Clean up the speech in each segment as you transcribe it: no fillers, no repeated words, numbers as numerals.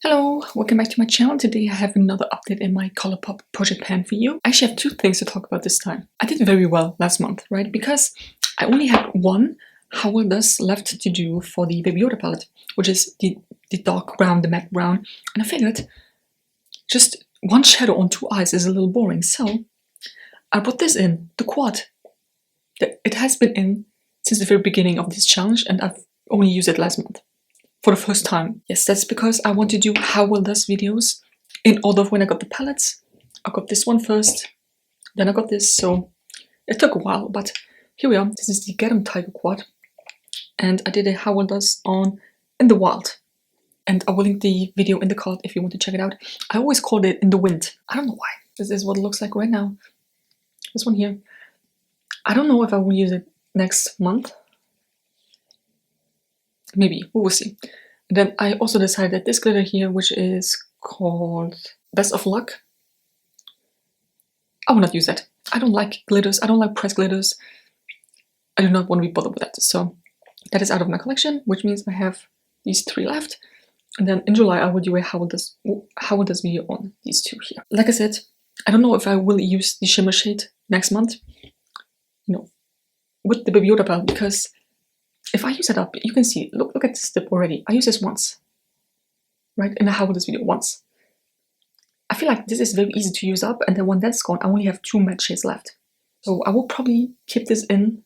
Hello, welcome back to my channel. Today I have another update in my colourpop project plan for you. I actually have two things to talk about this time. I did very well last month, right? Because I only had one How Does left to do for the Baby Yoda palette, which is the dark brown, the matte brown. And I figured just one shadow on two eyes is a little boring. So I brought this in, the quad. It has been in since the very beginning of this challenge and I've only used it last month. For the first time. Yes, that's because I want to do How Well Does videos in order of when I got the palettes. I got this one first, then I got this, so it took a while, but here we are. This is the Get 'em Tiger quad, and I did a How Well Does on In the Wild, and I will link the video in the card if you want to check it out. I always called it In the Wind. I don't know why. This is what it looks like right now. This one here. I don't know if I will use it next month. Maybe, we will see. And then I also decided that this glitter here, which is called Best of Luck, I will not use that. I don't like glitters, I don't like pressed glitters. I do not want to be bothered with that. So that is out of my collection, which means I have these three left. And then in July I will do a How It Does video on these two here. Like I said, I don't know if I will use the shimmer shade next month, you know, with the Baby Yoda palette, because if I use it up, you can see, look at this tip already. I use this once, right? In a How Will This video once. I feel like this is very easy to use up, and then when that's gone, I only have two matte shades left. So I will probably keep this in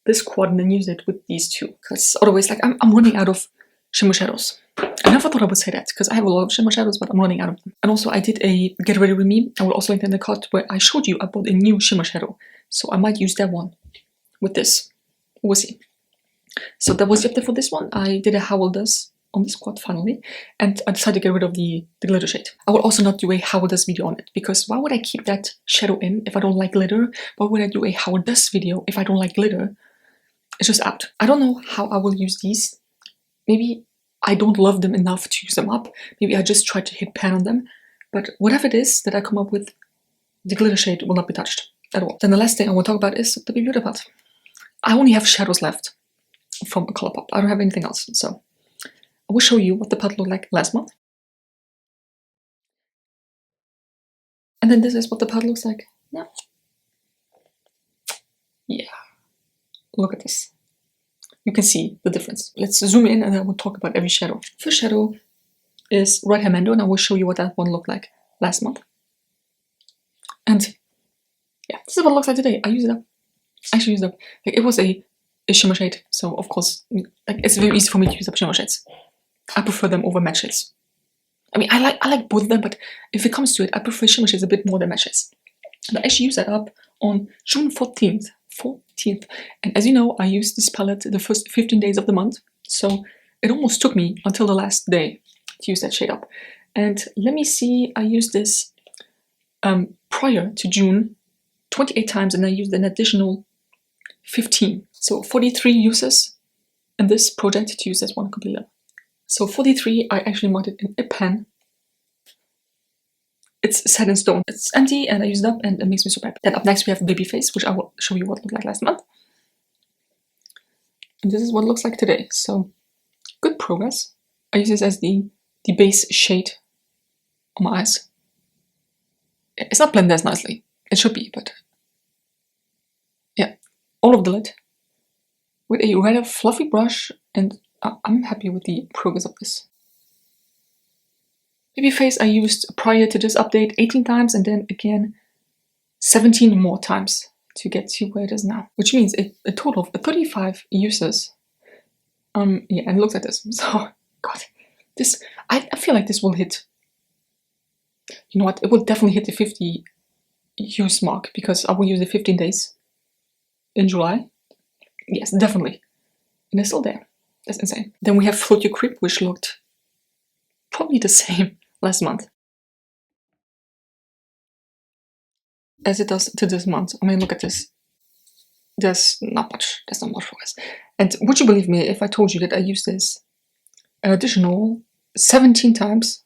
this quad and then use it with these two, because otherwise, like, I'm running out of shimmer shadows. I never thought I would say that, because I have a lot of shimmer shadows, but I'm running out of them. And also, I did a Get Ready With Me. I will also link in the card where I showed you I bought a new shimmer shadow. So I might use that one with this. We'll see. So that was the update for this one. I did a How Well Does on this quad finally, and I decided to get rid of the glitter shade. I will also not do a How Well Does video on it, because why would I keep that shadow in if I don't like glitter? Why would I do a How Well Does video if I don't like glitter? It's just out. I don't know how I will use these. Maybe I don't love them enough to use them up. Maybe I just try to hit pan on them. But whatever it is that I come up with, the glitter shade will not be touched at all. Then the last thing I want to talk about is the Baby Yoda palette. I only have shadows left from a colourpop. I don't have anything else, so I will show you what the palette looked like last month. And then this is what the palette looks like now. Yeah, look at this. You can see the difference. Let's zoom in and I will talk about every shadow. First shadow is Right Hand Mando, and I will show you what that one looked like last month. And yeah, this is what it looks like today. I use it up. I actually used it up. Like, it was a shimmer shade, so of course, like, it's very easy for me to use up shimmer shades. I prefer them over matte shades. I mean, I like both of them, but if it comes to it, I prefer shimmer shades a bit more than matte shades. But I actually used that up on June 14th. And as you know, I used this palette the first 15 days of the month, so it almost took me until the last day to use that shade up. And let me see, I used this prior to June 28 times, and I used an additional 15. So 43 uses in this project to use this one completely. So 43, I actually marked it in a pen. It's set in stone. It's empty and I used it up and it makes me so happy. Then up next we have Baby Face, which I will show you what it looked like last month. And this is what it looks like today. So good progress. I use this as the base shade on my eyes. It's not blended as nicely. It should be, but yeah, all of the lid with a rather fluffy brush, and I'm happy with the progress of this. Baby Face I used prior to this update 18 times and then again 17 more times to get to where it is now, which means a total of 35 uses. Yeah, and it looks like this. So, God, this, I feel like this will hit, you know what, it will definitely hit the 50 use mark, because I will use the 15 days in July. Yes, definitely. And it's still there. That's insane. Then we have Float Your Creep, which looked probably the same last month as it does to this month. I mean, look at this. There's not much progress. And would you believe me if I told you that I used this an additional 17 times,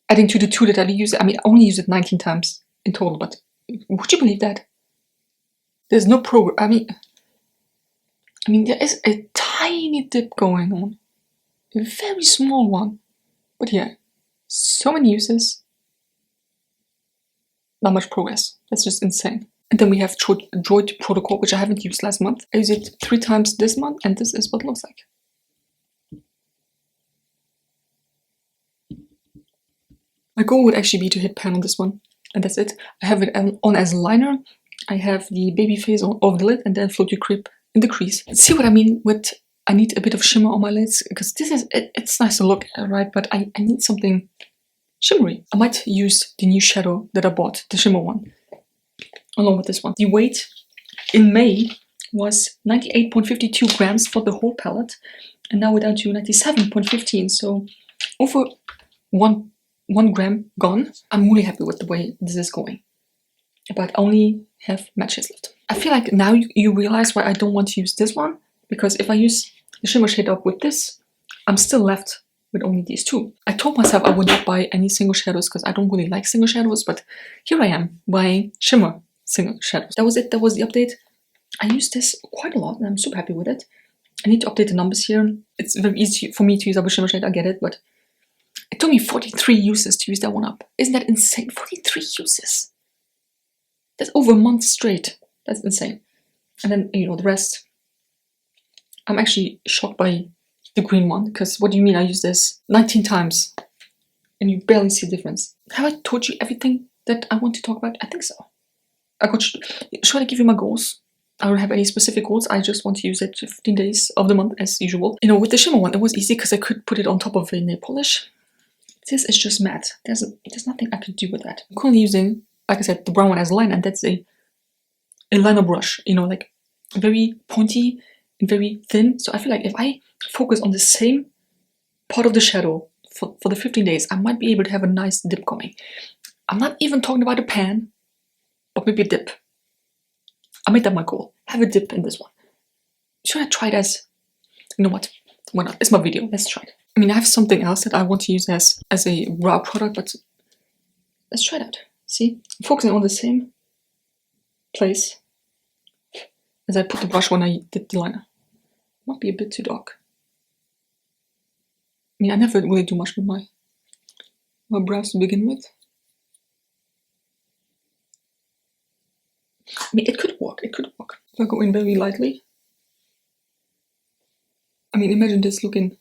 adding to the 2 that I used it? I mean, I only used it 19 times in total, but would you believe that? There's no progress. I mean, there is a tiny dip going on, a very small one, But yeah, so many uses, not much progress. That's just insane. And then we have Droid Protocol, which I haven't used last month. I used it 3 times this month, and this is what it looks like. My goal would actually be to hit pan on this one, and that's it. I have it on as liner. I have the baby face on over the lid, and then Float Your Creep in the crease. See what I mean with I need a bit of shimmer on my lids, because this is it's nice to look at, right? But I need something shimmery. I might use the new shadow that I bought, the shimmer one, along with this one. The weight in May was 98.52 grams for the whole palette, and now we're down to 97.15. So over 1 gram gone. I'm really happy with the way this is going. But I only have matte shades left. I feel like now you realize why I don't want to use this one, because if I use the shimmer shade up with this, I'm still left with only these two. I told myself I would not buy any single shadows because I don't really like single shadows, but here I am buying shimmer single shadows. That was it. That was the update. I use this quite a lot and I'm super happy with it. I need to update the numbers here. It's very easy for me to use up a shimmer shade, I get it, but it took me 43 uses to use that one up. Isn't that insane? 43 uses. That's over a month straight. That's insane. And then, you know, the rest. I'm actually shocked by the green one, because what do you mean I use this 19 times and you barely see a difference? Have I told you everything that I want to talk about? I think so. Should I give you my goals? I don't have any specific goals. I just want to use it 15 days of the month as usual. You know, with the shimmer one, it was easy because I could put it on top of a nail polish. This is just matte. There's nothing I could do with that. I'm currently using, like I said, the brown one as liner, and that's a liner brush, you know, like very pointy and very thin. So I feel like if I focus on the same part of the shadow for the 15 days, I might be able to have a nice dip going. I'm not even talking about a pan, but maybe a dip. I made that my goal. Have a dip in this one. Should I try it as, you know what? Why not? It's my video. Let's try it. I mean, I have something else that I want to use as a brow product, but let's try that. See? I'm focusing on the same place as I put the brush when I did the liner. Might be a bit too dark. I mean, I never really do much with my brows to begin with. I mean, it could work. It could work. If I go in very lightly. I mean, imagine this looking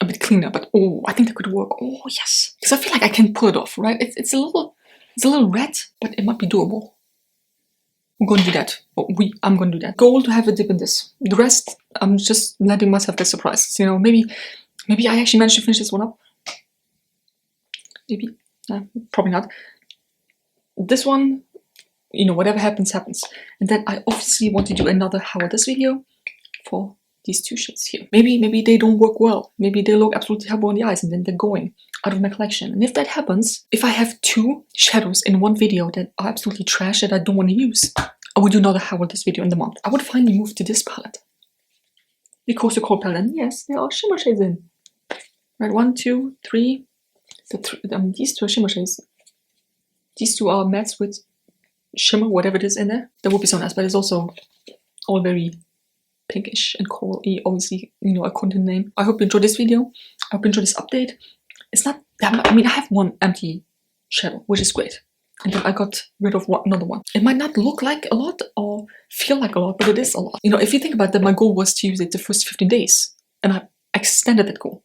a bit cleaner, but oh, I think that could work. Oh, yes. Because I feel like I can pull it off, right? It's a little red, but it might be doable. I'm going to do that. I'm going to do that. Goal to have a dip in this. The rest, I'm just letting myself get surprised. You know, maybe I actually managed to finish this one up. Maybe. No, probably not. This one, you know, whatever happens, happens. And then I obviously want to do another how this video for these two shades here. Maybe they don't work well. Maybe they look absolutely terrible on the eyes and then they're going out of my collection. And if that happens, if I have 2 shadows in one video that are absolutely trash that I don't want to use, I would do another how this video in the month. I would finally move to this palette. The Coastal Cold palette. And yes, there are shimmer shades in. Right, 1, 2, 3. These 2 are shimmer shades. These 2 are mattes with shimmer, whatever it is in there. That would be so nice, but it's also all very pinkish and coral-y, obviously, you know, according to the name. I hope you enjoyed this video. I hope you enjoyed this update. It's not that much. I mean, I have 1 empty shadow, which is great. And then I got rid of another one. It might not look like a lot or feel like a lot, but it is a lot. You know, if you think about that, my goal was to use it the first 15 days. And I extended that goal.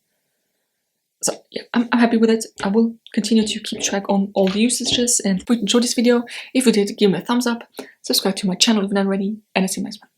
So yeah, I'm happy with it. I will continue to keep track on all the usages. And if you enjoyed this video, if you did, give me a thumbs up. Subscribe to my channel if you're not already. And I'll see you next one.